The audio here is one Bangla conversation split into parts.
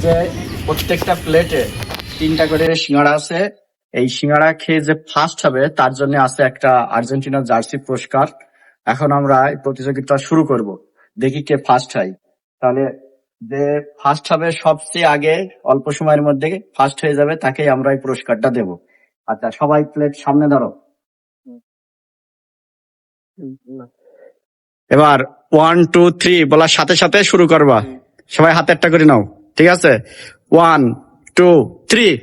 যে প্রত্যেকটা প্লেটে 3টা করে সিঙ্গাড়া আছে। এই সিঙ্গাড়া খেয়ে যে ফার্স্ট হবে তার জন্য আছে একটা আর্জেন্টিনার জার্সি পুরস্কার। এখন আমরা এই প্রতিযোগিতা শুরু করব, দেখি কে ফার্স্ট হয়। তাহলে যে ফার্স্ট হবে সবচেয়ে আগে অল্প সময়ের মধ্যে ফার্স্ট হয়ে যাবে তাকেই আমরা এই পুরস্কারটা দেব। আচ্ছা, সবাই প্লেট সামনে ধরো। এবার 1 2 3 বলার সাথে সাথে শুরু করবা। সবাই হাতে একটা করে নাও, ঠিক আছে? 1 2 3।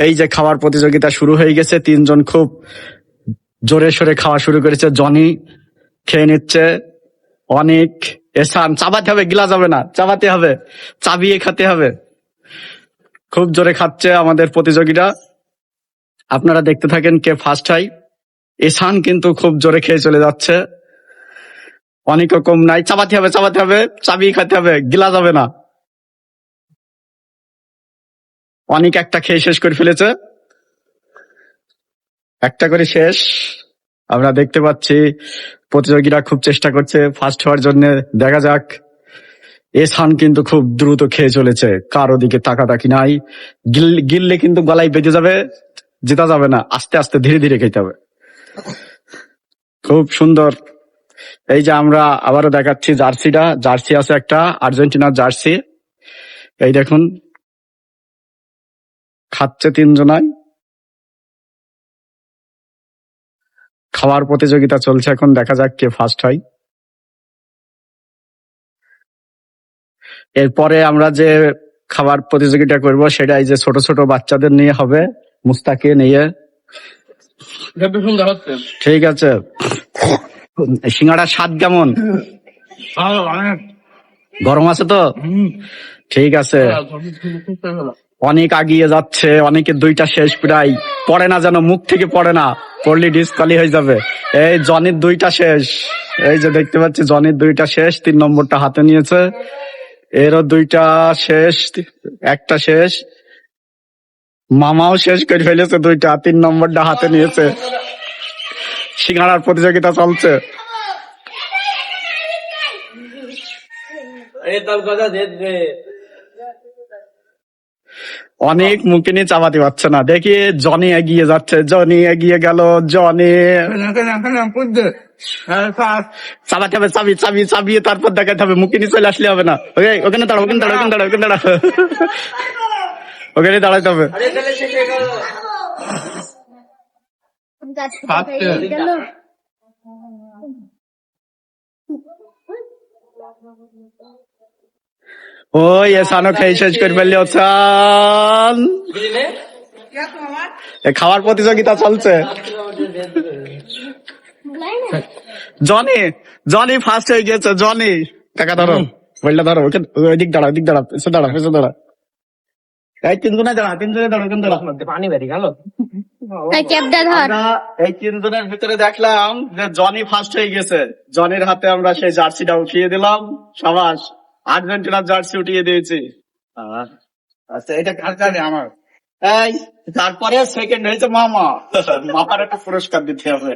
এই যে খাওয়ার প্রতিযোগিতা শুরু হয়ে গেছে। 3জন খুব জোরে সোরে খাওয়া শুরু করেছে। জনি খেয়ে নিচ্ছে, অনেক এসান। চাবাতে হবে, গিলা যাবে না, চাবাতে হবে, চাবিয়ে খেতে হবে। খুব জোরে খাচ্ছে আমাদের প্রতিযোগীরা। আপনারা দেখতে থাকেন কে ফার্স্ট হয়। এসান কিন্তু খুব জোরে খেয়ে চলে যাচ্ছে, অনেক কম নাই। চাবাতে হবে, চাবাতে হবে, চাবিয়ে খেতে হবে, গিলা যাবে না। অনেক একটা খেয়ে শেষ করে ফেলেছে, একটা করে শেষ। আমরা দেখতে পাচ্ছি প্রতিযোগীরা খুব চেষ্টা করছে ফার্স্ট হওয়ার জন্য। দেখা যাক। এসান কিন্তু খুব দ্রুত খেয়ে চলেছে, কারো দিকে তাকাতাকি নাই। গিললে কিন্তু গলায় বেঁধে যাবে, জেতা যাবে না। আস্তে আস্তে ধীরে ধীরে খেতে হবে। খুব সুন্দর। এই যে আমরা আবারও দেখাচ্ছি জার্সিটা। জার্সি আছে একটা আর্জেন্টিনার জার্সি। এই দেখুন খাচ্ছে 3জনাই। খাওয়ার প্রতিযোগিতা চলছে এখন, দেখা যাক কে ফার্স্ট হয়। এরপরে আমরা যে খাবার প্রতিযোগিতা করব সেটা এই যে ছোট ছোট বাচ্চাদের নিয়ে হবে, মুস্তাকে নিয়ে। ঠিক আছে। সিঙ্গাড়ার স্বাদ কেমন? গরম আছে তো? ঠিক আছে। অনেক আগিয়ে যাচ্ছে, অনেকে 2টা শেষ প্রায়। পড়ে না যেন, মুখ থেকে পড়ে না, পড়লে ডিসকালি হয়ে যাবে। এই জনির 2টা শেষ। এই যে দেখতে পাচ্ছি জনির 2টা শেষ, 3 নম্বরটা হাতে নিয়েছে। এরও 2টা শেষ, একটা শেষ। মামাও শেষ করে ফেলেছে 2টা, 3 নম্বরটা হাতে নিয়েছে। সিঙ্গাড়ার প্রতিযোগিতা চলছে। অনেক মুখে নিয়ে চাবাতে পারছে না। দেখি জনি এগিয়ে যাচ্ছে, জনি এগিয়ে গেল। জনি চাবাতে হবে, চাবি চাবি চাবিয়ে তারপর দেখাতে হবে। মুখে নিয়ে চলে আসলে হবে না। ওখানে দাঁড়া, ওখানে দাঁড়া, ওখানে দাঁড়া, ওখানে দাঁড়া, ওখানে দাঁড়াতে হবে। ওই এসানো খেয়ে শেষ করে ফেললি। ওসান, খাওয়ার প্রতিযোগিতা চলছে। জনি জনি ফার্স্ট হয়ে গেছে। জনি টাকা ধরো, বলটা ধরো। ওই দিক দাঁড়া, ওই দিক দাঁড়া, পেছনে দাঁড়া, পেছনে দাঁড়া। এই 3জনে দাঁড়া, 3জনে দাঁড়া, ওখানে দাঁড়া। পানি বেরিয়ে গেল। এই 3জনের ভিতরে দেখলাম যে জনি ফার্স্ট হয়ে গেছে। জনির হাতে আমরা সেই জার্সিটা উঠিয়ে দিলাম। সাবাস, আর্জেন্টিনার জার্সি উঠিয়ে দিয়েছি। আচ্ছা, এটা কার কাছে? আমার। এই তারপরে সেকেন্ড হয়েছে মামা। মামার একটা পুরস্কার দিতে হবে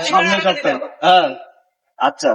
সামনের সপ্তাহে। হ্যাঁ, আচ্ছা।